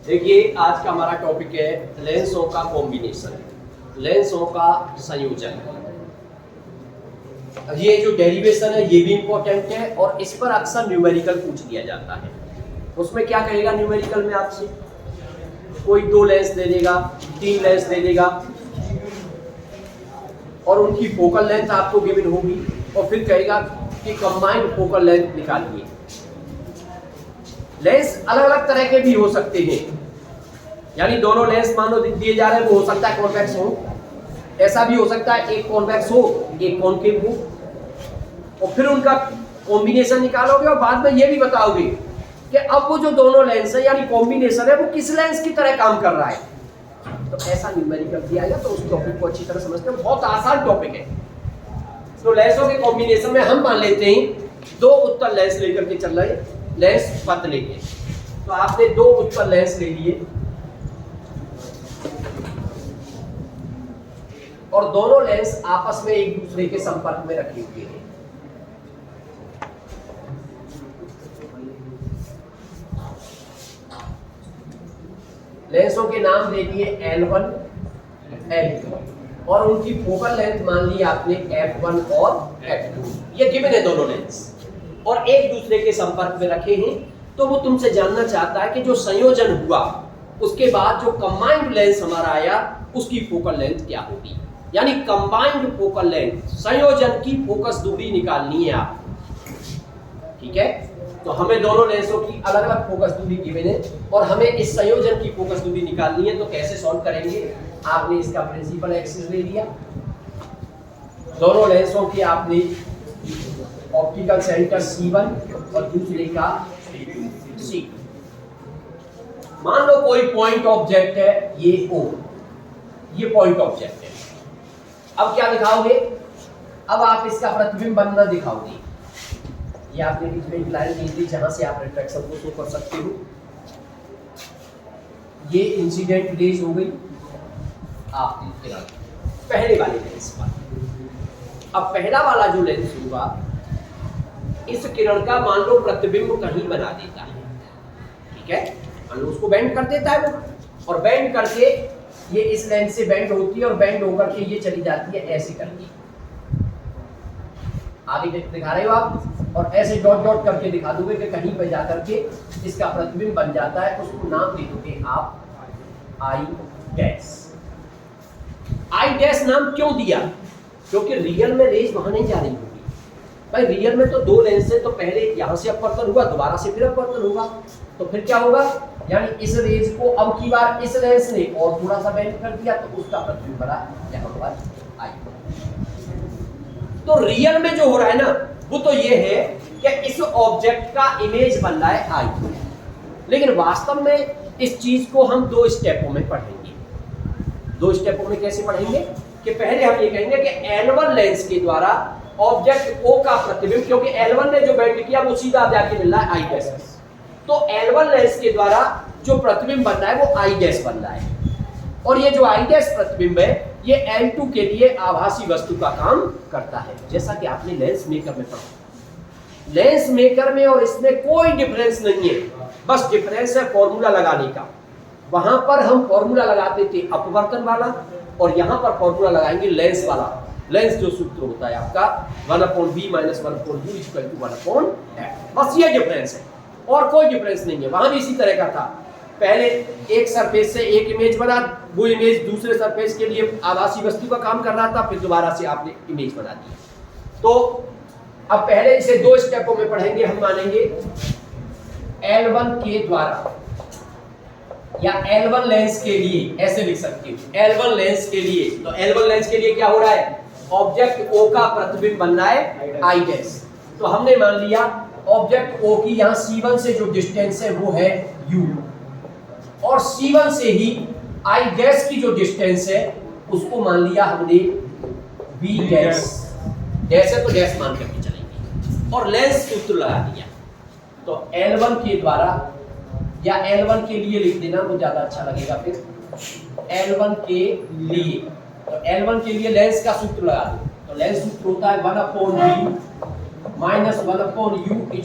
देखिए आज का हमारा टॉपिक है लेंसों का कॉम्बिनेशन, लेंसों का संयोजन। ये जो डेरिवेशन है ये भी इंपॉर्टेंट है और इस पर अक्सर न्यूमेरिकल पूछ लिया जाता है। उसमें क्या कहेगा न्यूमेरिकल में आपसे, कोई 2 लेंस दे देगा, 3 लेंस दे देगा और उनकी फोकल लेंथ आपको गिवन होगी और फिर कहेगा कि कंबाइंड फोकल लेंथ निकालिए। लेंस अलग अलग तरह के भी हो सकते हैं, यानी दोनों लेंस मानो दिए जा रहे हैं, वो हो सकता है कॉन्वेक्स हो, ऐसा भी हो सकता है एक कॉन्वेक्स हो एक कॉनकेव हो, और फिर उनका कॉम्बिनेशन निकालोगे और बाद में ये भी बताओगे कि अब वो जो दोनों लेंस है यानी कॉम्बिनेशन है वो किस लेंस की तरह काम कर रहा है। तो ऐसा न्यूमेरिकल दिया गया, तो उस टॉपिक को अच्छी तरह समझते हैं, बहुत आसान टॉपिक है। तो लेंसों के कॉम्बिनेशन में हम मान लेते हैं 2 उत्तल लेंस लेकर के चल रहे, लेंस पतले के। तो आपने 2 उत्तल लेंस ले लिए और दोनों लेंस आपस में एक दूसरे के संपर्क में रखे हुए हैं। लेंसों के नाम दे दिए L1, L2 और उनकी फोकल लेंथ मान ली आपने F1 और F2। ये गिवन है दोनों लेंस और एक दूसरे के संपर्क में रखे हैं। तो वो तुमसे जानना चाहता है कि जो संयोजन हुआ उसके बाद जो कंबाइंड लेंस हमारा आया उसकी फोकल लेंथ क्या होगी, यानी कंबाइंड फोकल लेंथ, संयोजन की फोकस दूरी निकालनी है आप। ठीक है, तो हमें दोनों लेंसों की अलग अलग फोकस दूरी गिवन है और हमें इस संयोजन की फोकस दूरी निकालनी है। तो कैसे सॉल्व करेंगे, आपने इसका प्रिंसिपल एक्सिस ले लिया, दोनों लेंसों की आपने ऑप्टिकल सेंटर C1 और दूसरे का C2। मान लो कोई पॉइंट ऑब्जेक्ट है, ये O, ये पॉइंट ऑब्जेक्ट है। अब क्या दिखाओगे, अब आप इसका प्रतिबिंब बनना दिखाओगे। ये आपने बीच में एक लाइन दी थी जहां से आप रिफ्लेक्शन को शो कर सकते हो। ये इंसिडेंट रेज हो गई आपकी किरण पहले वाले लेंस पर। अब पहला वाला जो लेंस होगा इस किरण का मान लो प्रतिबिंब कहीं बना देता है। ठीक है, मान लो उसको बेंड कर देता है वो, और बेंड करके ये इस लेंस से बेंड होती है और बेंड होकर के ये चली जाती है ऐसे करके। आगे दिखा रहे हो आप, और ऐसे डॉट डॉट करके दिखा दोगे कि कहीं पे जाकर के इसका प्रतिबिंब बन जाता है। उसको नाम दे दोगे आप आई डैश। आई डैश नाम क्यों दिया, क्योंकि रियल में रेज वहां नहीं जा रही होगी भाई। रियल में तो 2 लेंस से, तो पहले यहां से अपवर्तन हुआ, दोबारा से फिर अपवर्तन होगा, तो फिर क्या होगा, यानी इस रेज को अब की बार इस लेंस ने और थोड़ा सा बेंड कर दिया तो उसका प्रतिबिंब बना यहाँ पर आई। तो रियल में जो हो रहा है ना वो तो ये है कि इस ऑब्जेक्ट का इमेज बन रहा है आई, लेकिन वास्तव में इस चीज को हम 2 स्टेपों में पढ़ेंगे। 2 स्टेपों में कैसे पढ़ेंगे कि पहले हम ये कहेंगे कि L1 लेंस के द्वारा ऑब्जेक्ट O का प्रतिबिंब, क्योंकि L1 ने जो बेंड किया वो सीधा जाके मिल रहा है आई डैश, तो L1 लेंस के द्वारा जो प्रतिबिंब बन रहा है वो आई डैश बन रहा है। और ये जो आई डैश प्रतिबिंब है ये L2 के लिए आभासी वस्तु का काम करता है, जैसा कि आपने लेंस मेकर में पढ़ा। लेंस मेकर में और इसमें कोई डिफरेंस नहीं है, बस डिफरेंस है फॉर्मूला लगाने का। वहां पर हम फॉर्मूला लगाते थे अपवर्तन वाला और यहां पर फॉर्मूला लगाएंगे लेंस वाला। लेंस जो सूत्र होता है आपका 1/b - 1/u = 1/f, बस ये डिफरेंस है और कोई डिफरेंस नहीं है। वहां भी इसी तरह का था, पहले एक सरफेस से एक इमेज बना, वो इमेज दूसरे सरफेस के लिए आभासी वस्तु का काम कर रहा था, फिर दोबारा से आपने इमेज बना दी। तो अब पहले इसे 2 स्टेपों में पढ़ेंगे। हम मानेंगे L1 के द्वारा, या L1 लेंस के लिए ऐसे लिख सकते हो, L1 लेंस के लिए। तो L1 लेंस के लिए क्या हो रहा है, ऑब्जेक्ट O का प्रतिबिंब बन रहा है आई डैश। तो हमने मान लिया ऑब्जेक्ट O की यहाँ C1 से जो डिस्टेंस है वो है U, और C1 से ही आई डैश की जो डिस्टेंस है उसको मान लिया हमने V डैश। डैश है तो डैश मान करके चलेंगे और लेंस सूत्र लगा दिया। तो L1 के द्वारा, या L1 के लिए लिख देना वो ज्यादा अच्छा लगेगा। फिर L1 के लिए, तो L1 के लिए लेंस का सूत्र लगा दो। तो लेंस सूत्र होता है 1/v - 1/u =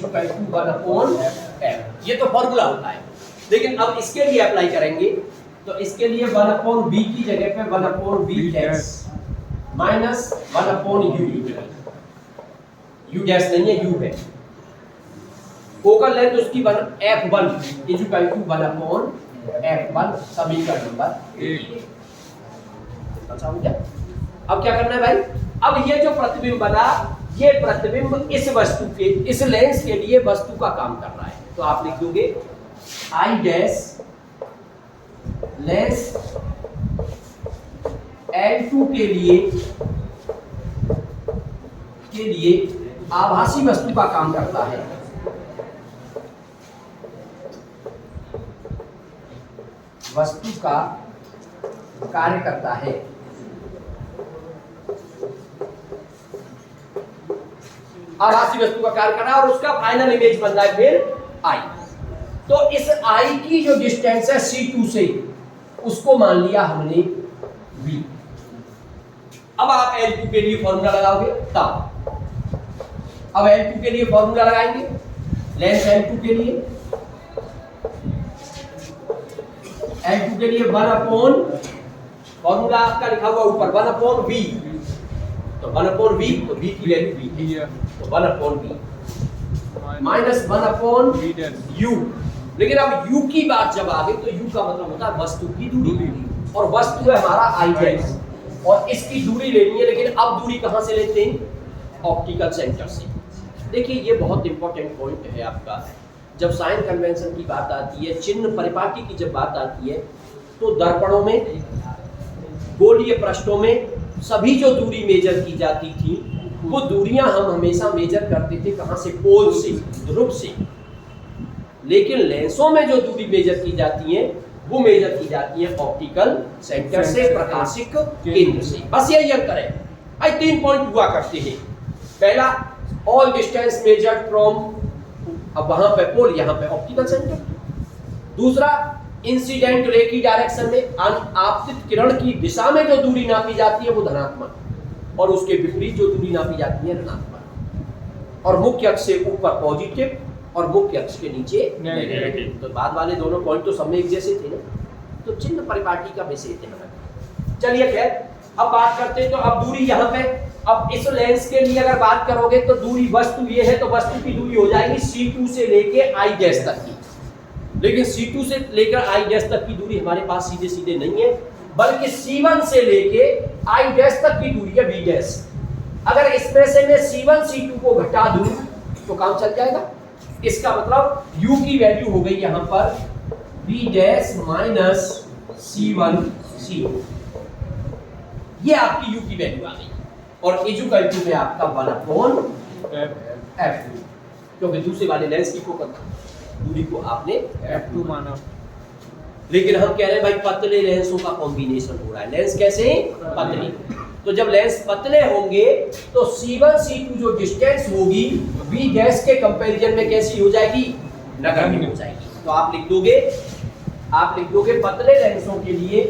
1/f। ये तो फॉर्मूला होता है। लेकिन अब इसके लिए अप्लाई करेंगे तो इसके लिए 1/b की जगह पे 1/b dash minus 1/u, u dash नहीं है, u है। फोकल लेंथ उसकी f1 is equal to 1/f1 समीकरण नंबर 1। अब क्या करना है भाई, अब ये जो प्रतिबिंब बना, ये प्रतिबिंब इस वस्तु के, इस लेंस के लिए वस्तु का काम कर रहा है। तो आप लिख दोगे आई डैश लेंस L2 के लिए आभासी वस्तु का काम करता है। वस्तु का कार्य करता है। आभासी वस्तु का कार्य कर रहा है और उसका फाइनल इमेज बन रहा है फिर आई। तो इस आई की जो डिस्टेंस है C2 से, उसको मान लिया हमने V। अब आप L2 के लिए फॉर्मूला लगाओगे तब, अब L2 के लिए फॉर्मूला लगाएंगे, लेंस L2 के लिए, L2 के लिए 1/, फॉर्मूला आपका लिखा हुआ ऊपर 1/v, तो 1/v, तो v की वैल्यू v है, तो 1/v माइनस 1/u। लेकिन अब u की बात जब आ गई तो u का मतलब होता है वस्तु की दूरी, और वस्तु है हमारा आई डैश, और इसकी दूरी लेनी है। लेकिन अब दूरी कहां से लेते हैं, ऑप्टिकल सेंटर से। देखिए ये बहुत इंपॉर्टेंट पॉइंट है आपका। जब साइन कन्वेंशन की बात आती है, चिन्ह परिपाटी की जब बात आती है, तो दर्पणों में, गोलीय पृष्ठों में सभी जो दूरी मेजर की जाती थी, वो दूरियां हम हमेशा मेजर करते थे कहां से, पोल से, ध्रुव से। लेकिन लेंसों में जो दूरी मेजर की जाती है, वो मेजर की जाती है ऑप्टिकल सेंटर से, प्रकाशिक केंद्र से। बस यही अंतर है भाई। 3 पॉइंट हुआ करते हैं। पहला, ऑल डिस्टेंस मेजर्ड फ्रॉम, अब वहां पे पोल, यहाँ पे ऑप्टिकल सेंटर। दूसरा, इंसिडेंट रे की डायरेक्शन में, आपतित किरण की दिशा में जो दूरी नापी जाती है वो धनात्मक, और उसके विपरीत जो दूरी नापी जाती है ऋणात्मक। और मुख्य अक्ष से ऊपर पॉजिटिव और मुख्य अक्ष के नीचे नेगेटिव। तो बाद वाले दोनों पॉइंट तो सब में एक जैसे थे ना, तो चिन्ह परिपाटी का विषय ध्यान। चलिए खैर, अब बात करते हैं। तो अब दूरी यहाँ पे, अब इस लेंस के लिए अगर बात करोगे तो दूरी, वस्तु ये है तो वस्तु की दूरी हो जाएगी C2 से लेके आई डैश तक की। लेकिन C2 से लेकर आई डैश तक की दूरी हमारे पास सीधे सीधे नहीं है, बल्कि C1 से लेके आई डैश तक की दूरी है V डैश। अगर इसमें से मैं C1 C2 को घटा दूं तो काम चल जाएगा। इसका मतलब U की वैल्यू हो गई यहाँ पर V dash minus C1 C2, ये आपकी U की वैल्यू आ गई। और इक्वल टू में आपका 1/f2, क्योंकि दूसरे वाले लेंस की फोकल दूरी को आपने f2 माना। लेकिन हम कह रहे हैं भाई पतले लेंसों का कॉम्बिनेशन हो रहा है। लेंस कैसे, पतले। तो जब लेंस पतले होंगे तो C1 C2 जो डिस्टेंस होगी V डैश के कंपैरिजन में कैसी हो जाएगी, नगण्य हो जाएगी। तो आप लिख दोगे पतले लेंसों के लिए,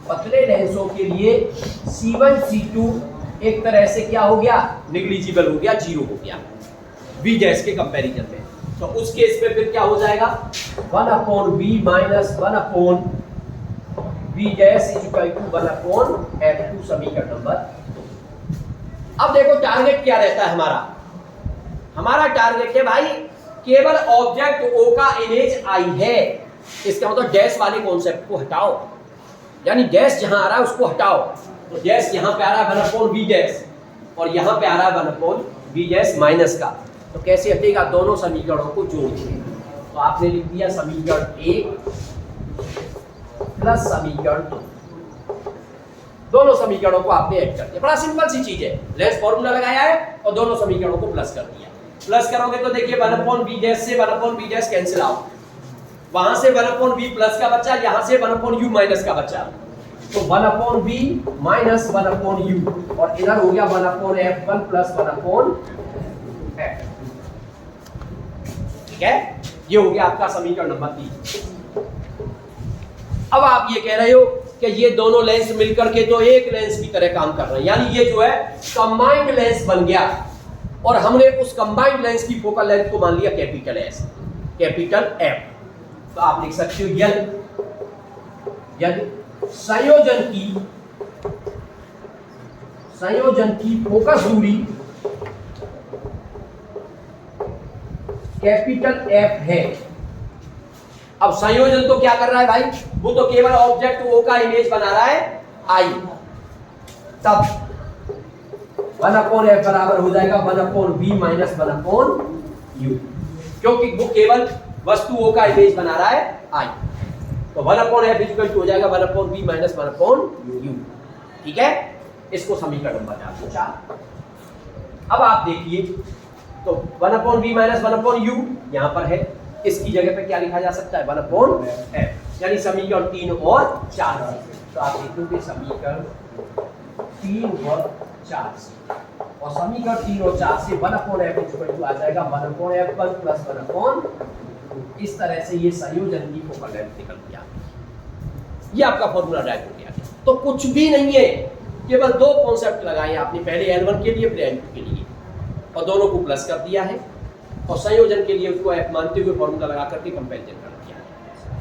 पतले लेंसों के लिए C1 C2 एक तरह से क्या हो गया, नेग्लिजिबल हो गया, 0 हो गया V डैश के कंपैरिजन में। तो उस केस में फिर क्या हो जाएगा, 1/v minus 1/v dash is equal to 1/f2 समीकरण नंबर 2। अब देखो टारगेट क्या रहता है हमारा टारगेट है भाई केवल ऑब्जेक्ट O का इमेज आई है। इसका मतलब डैश वाले कॉन्सेप्ट को हटाओ, यानी डैश जहां आ रहा है उसको हटाओ। तो डैश यहां पे आ रहा है 1/v डैश, और यहां पे आ रहा है 1/v डैश माइनस का। तो कैसे हटेगा, दोनों समीकरणों को जोड़ देंगे। तो आपने लिख दिया समीकरण 1 प्लस समीकरण 2, दोनों समीकरणों को आपने ऐड कर दिया। बड़ा सिंपल सी चीज है, लेंस फॉर्मूला लगाया है और दोनों समीकरणों को प्लस कर दिया। प्लस करोगे तो देखिए 1/v डैश से 1/v डैश कैंसिल आउट, वहां से 1/v प्लस का बच्चा, यहां से 1/u माइनस का बच्चा। तो 1/v माइनस 1/u, और इधर हो गया 1/f1 प्लस 1/f। ठीक है, ये हो गया आपका समीकरण नंबर 3। अब आप ये कह रहे हो कि ये दोनों लेंस मिलकर के तो एक लेंस की तरह काम कर रहे हैं, यानी ये जो है कंबाइंड लेंस बन गया। और हमने उस कंबाइंड लेंस की फोकल लेंथ को मान लिया कैपिटल एस, कैपिटल एफ। तो आप लिख सकते हो यदि संयोजन की फोकस दूरी कैपिटल एफ है। अब संयोजन तो क्या कर रहा है भाई, वो तो केवल ऑब्जेक्ट ओ का इमेज बना रहा है आई, तब 1/f बराबर हो जाएगा 1/v माइनस 1/u, क्योंकि वो केवल वस्तु ओ का इमेज बना रहा है आई। तो 1/f इक्वल टू हो जाएगा 1/v माइनस 1/u। ठीक है, इसको समीकरण नंबर 4। अब आप देखिए, तो 1/v माइनस 1/u यहां पर है, इसकी जगह पे क्या लिखा जा सकता है 1/f, यानी समीकरण 3 और 4 से। तो आप देखोगे समीकरण 3 और 4 से, और समीकरण 3 और 4 से 1/f इक्वल टू आ जाएगा 1/f1 प्लस 1/, इस तरह से ये संयोजन की फोकल लेंथ निकल गया। ये आपका फॉर्मूला राइट हो गया। तो कुछ भी नहीं है, केवल दो कॉन्सेप्ट लगाए आपने, पहले L1 के लिए फिर L2 के लिए, और दोनों को प्लस कर दिया है, और संयोजन के लिए उसको f मानते हुए फॉर्मूला लगा करके कंपैरिजन कर दिया है,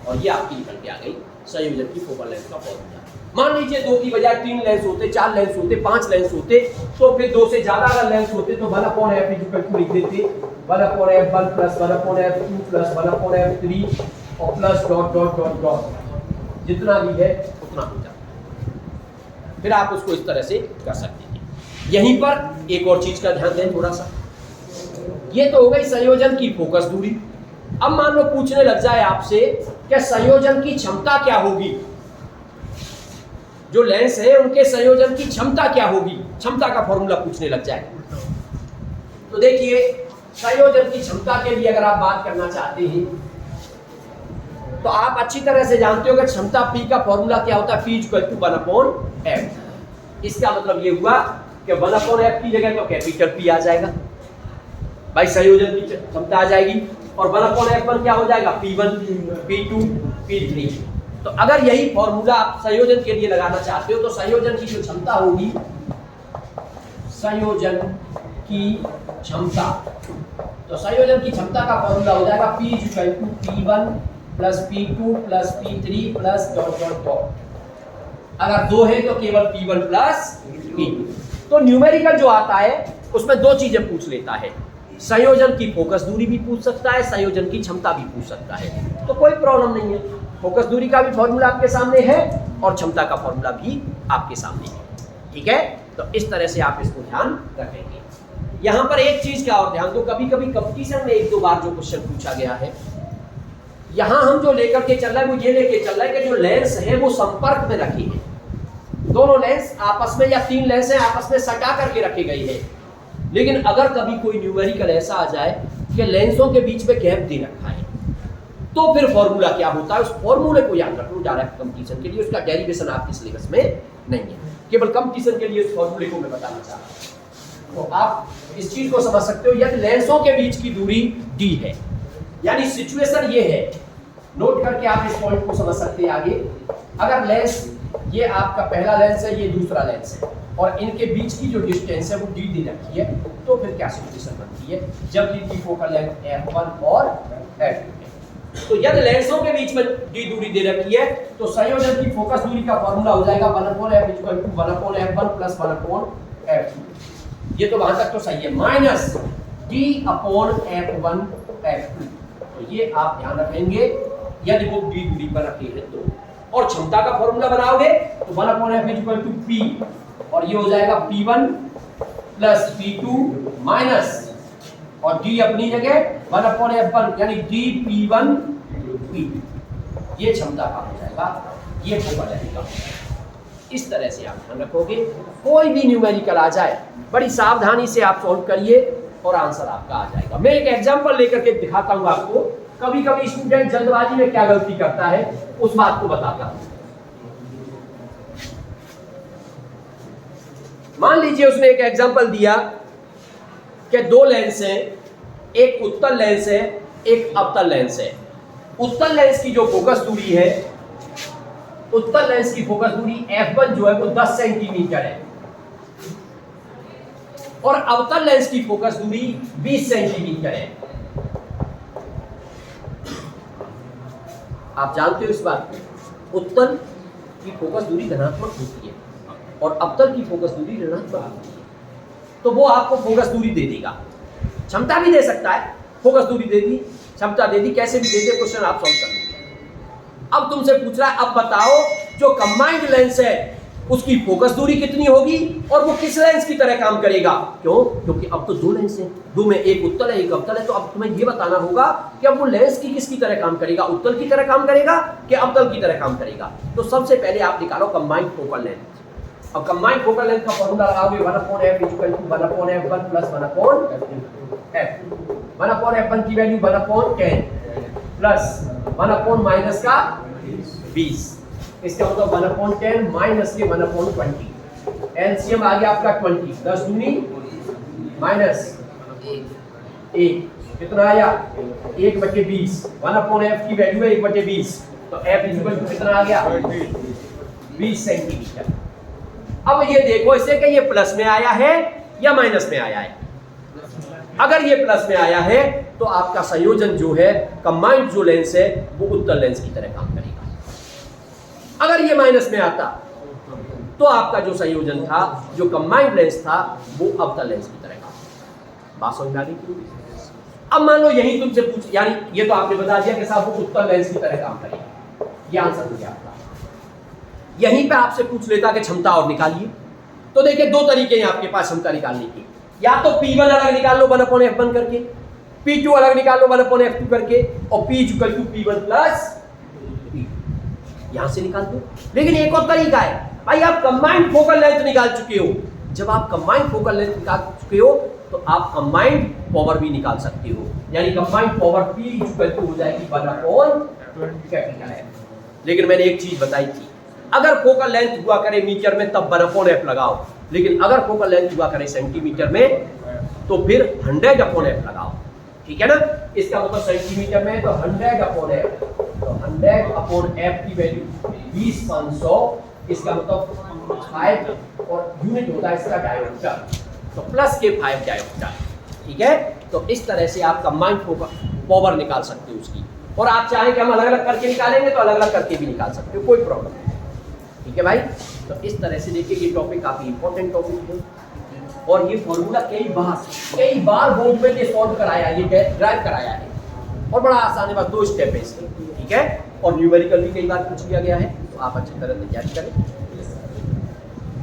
और ये आपकी निकल के आ गई संयोजन की फोकल लेंथ का फॉर्मूला। मान लीजिए 2 की बजाय 3 लेंस होते, 4 लेंस होते, 5 लेंस होते, तो फिर 2 से ज्यादा अगर लेंस होते तो 1/f इक्वल टू लिख देते 1/f1 plus 1/f2 plus 1/f3 और plus dot dot dot dot, जितना भी है उतना हो जाता। फिर आप उसको इस तरह से कर सकते हैं। यहीं पर एक और चीज का ध्यान दें थोड़ा सा, ये तो हो गई संयोजन की फोकस दूरी। अब मान लो पूछने लग जाए आपसे कि संयोजन की क्षमता क्या होगी, जो लेंस है उनके संयोजन की क्षमता क्या होगी, क्षमता का फॉर्मूला पूछने लग जाए। तो देखिए, संयोजन की क्षमता के लिए अगर आप बात करना चाहते हैं तो आप अच्छी तरह से जानते हो कि क्षमता P का फॉर्मूला क्या होता है, P इक्वल टू 1/f। इसका मतलब ये हुआ कि 1/f की जगह तो कैपिटल P आ जाएगा भाई, संयोजन की क्षमता आ जाएगी, और 1/f1 क्या हो जाएगा P1 P2 P3। तो अगर यही फॉर्मूला आप संयोजन के लिए लगाना चाहते हो तो संयोजन की जो क्षमता होगी, संयोजन की क्षमता, तो संयोजन की क्षमता का फॉर्मूला हो जाएगा P equal to P1 plus P2 plus P3 plus dot dot dot. अगर 2 है तो केवल P1 प्लस P2। तो न्यूमेरिकल जो आता है उसमें 2 चीजें पूछ लेता है, संयोजन की फोकस दूरी भी पूछ सकता है, संयोजन की क्षमता भी पूछ सकता है। तो कोई प्रॉब्लम नहीं है, फोकस दूरी का भी फॉर्मूला आपके सामने है और क्षमता का फॉर्मूला भी आपके सामने है। ठीक है, तो इस तरह से आप इसको ध्यान रखेंगे। यहां पर एक चीज का और ध्यान दो, कभी कभी कंपटीशन में 1-2 बार जो क्वेश्चन पूछा गया है, यहां हम जो लेकर के चल रहे हैं वो ये लेके चल रहा है कि जो लेंस है वो संपर्क में रखे हैं, दोनों लेंस आपस में, या 3 लेंस हैं आपस में सटा करके रखे गए हैं। लेकिन अगर कभी कोई न्यूमेरिकल ऐसा आ जाए कि लेंसों के बीच में गैप दे रखा है, तो फिर फॉर्मूला क्या होता है, उस फॉर्मूले को याद रखना डायरेक्ट कंपटीशन के लिए। उसका डेरिवेशन आपके सिलेबस में नहीं है, केवल कंपटीशन के लिए उस फॉर्मूले को मैं बताना चाह रहा हूं। तो आप इस चीज को समझ सकते हो, यदि लेंसों के बीच की दूरी d है, यानी सिचुएशन ये है, नोट करके आप इस पॉइंट को समझ सकते हैं आगे। अगर लेंस, ये आपका पहला लेंस है, ये दूसरा लेंस है, और इनके बीच की जो डिस्टेंस है वो d दे रखी है, तो फिर क्या सिचुएशन बनती है, जब इनकी फोकल लेंथ f1 और f2 है। तो यदि लेंसों के बीच में d दूरी दे रखी है तो संयोजन की फोकस दूरी का फॉर्मूला हो जाएगा 1/f equal to 1/f1 plus 1/f2। ये तो वहां तक तो सही है, माइनस d/f1 f2। तो ये आप ध्यान रखेंगे यदि वो d दूरी पर रखे हैं तो। और क्षमता का फॉर्मूला बनाओगे तो 1/f इक्वल टू p, और ये हो जाएगा P1 प्लस P2 माइनस, और d अपनी जगह 1/f1 यानी dP1 P2। ये क्षमता का हो जाएगा, ये फोकल लेंथ का। इस तरह से आप ध्यान रखोगे, कोई भी न्यूमेरिकल आ जाए बड़ी सावधानी से आप सॉल्व करिए और आंसर आपका आ जाएगा। मैं एक एग्जांपल लेकर के दिखाता हूं आपको, कभी कभी स्टूडेंट जल्दबाजी में क्या गलती करता है उस बात को बताता हूं। मान लीजिए उसने एक एग्जांपल दिया कि 2 लेंस हैं, एक उत्तल लेंस है, एक अवतल लेंस है। उत्तल लेंस की जो फोकस दूरी है, उत्तल लेंस की फोकस दूरी f1 जो है वो 10 सेंटीमीटर है। और अवतल लेंस की फोकस दूरी 20 सेंटीमीटर है। आप जानते हो इस बात को, उत्तल की फोकस दूरी धनात्मक होती है और अवतल की फोकस दूरी ऋणात्मक होती है। तो वो आपको फोकस दूरी दे देगा, क्षमता भी दे सकता है, फोकस दूरी दे दी, क्षमता दे दी, कैसे भी दे दे, क्वेश्चन आप सॉल्व कर लो। अब तुमसे पूछ रहा है, अब बताओ जो कंबाइंड लेंस है उसकी फोकस दूरी कितनी होगी और वो किस लेंस की तरह काम करेगा। क्यों? क्योंकि अब तो दो लेंस हैं, दो में एक उत्तल है एक अवतल है, तो अब तुम्हें ये बताना होगा कि अब वो लेंस की किसकी तरह काम करेगा, उत्तल की तरह काम करेगा कि अवतल की तरह काम करेगा। तो सबसे पहले आप निकालो कंबाइंड फोकल लेंथ। अब कंबाइंड फोकल लेंथ का फॉर्मूला लगाओगे 1/f = 1/f1 + 1/f 1/f1 की वैल्यू 1/10 प्लस 1/- का 20, इसका मतलब 1/10 माइनस के 1/20। एलसीएम आ गया आपका 20, 10 दूनी माइनस 1 कितना आया 1/20। 1/f की वैल्यू है 1/20, तो f = कितना आ गया 20 सेंटीमीटर। अब ये देखो इसे कि ये प्लस में आया है या माइनस में आया है। अगर ये प्लस में आया है तो आपका संयोजन जो है कंबाइंड जो लेंस है वो उत्तल लेंस की तरह काम करेगा। अगर ये माइनस में आता तो आपका जो संयोजन था, जो कंबाइंड लेंस था, वो अवतल लेंस की तरह काम। बात समझ में आ गई? अब मान लो यही तुमसे पूछ, यानी ये तो आपने बता दिया कि साहब वो उत्तल लेंस की तरह काम करेगा, ये आंसर हो गया आपका। यहीं पे आपसे पूछ लेता कि क्षमता और निकालिए, तो देखिए दो तरीके हैं आपके पास क्षमता निकालने के। या तो P1 अलग निकाल लो 1/f1 करके, P2 अलग निकाल लो 1/f2 करके, और P = P1 + P2 यहां से निकाल दो। लेकिन एक और तरीका है भाई, आप कंबाइंड फोकल लेंथ निकाल चुके हो। जब आप कंबाइंड फोकल लेंथ निकाल चुके हो तो आप कंबाइंड पावर भी निकाल सकते हो, यानी कंबाइंड पावर P = हो जाएगी 1/F। लेकिन मैंने एक चीज बताई थी, अगर फोकल लेंथ हुआ करे मीटर में तब 1/f लगाओ, लेकिन अगर फोकल लेंथ हुआ करे सेंटीमीटर में तो फिर 100/f लगाओ। ठीक है ना? इसका मतलब सेंटीमीटर में तो 100/f, तो 100/f की वैल्यू 20/500, इसका मतलब 5 और यूनिट होता है इसका डायोमीटर, तो प्लस के 5 डायोमीटर। ठीक है? तो इस तरह से आप कंबाइंड पावर निकाल सकते हो उसकी, और आप चाहें कि हम अलग अलग करके निकालेंगे तो अलग अलग करके भी निकाल सकते हो, कोई प्रॉब्लम नहीं। ठीक है भाई? तो इस तरह से देखिए ये टॉपिक काफी इंपॉर्टेंट टॉपिक है, और ये फॉर्मूला कई बार बोर्ड में ये सॉल्व कराया, ये ड्राइव कराया है, और बड़ा आसान है, बस 2 स्टेप है इसके। ठीक है? और न्यूमेरिकल भी कई बार पूछ लिया गया है, तो आप अच्छी तरह तैयारी करें।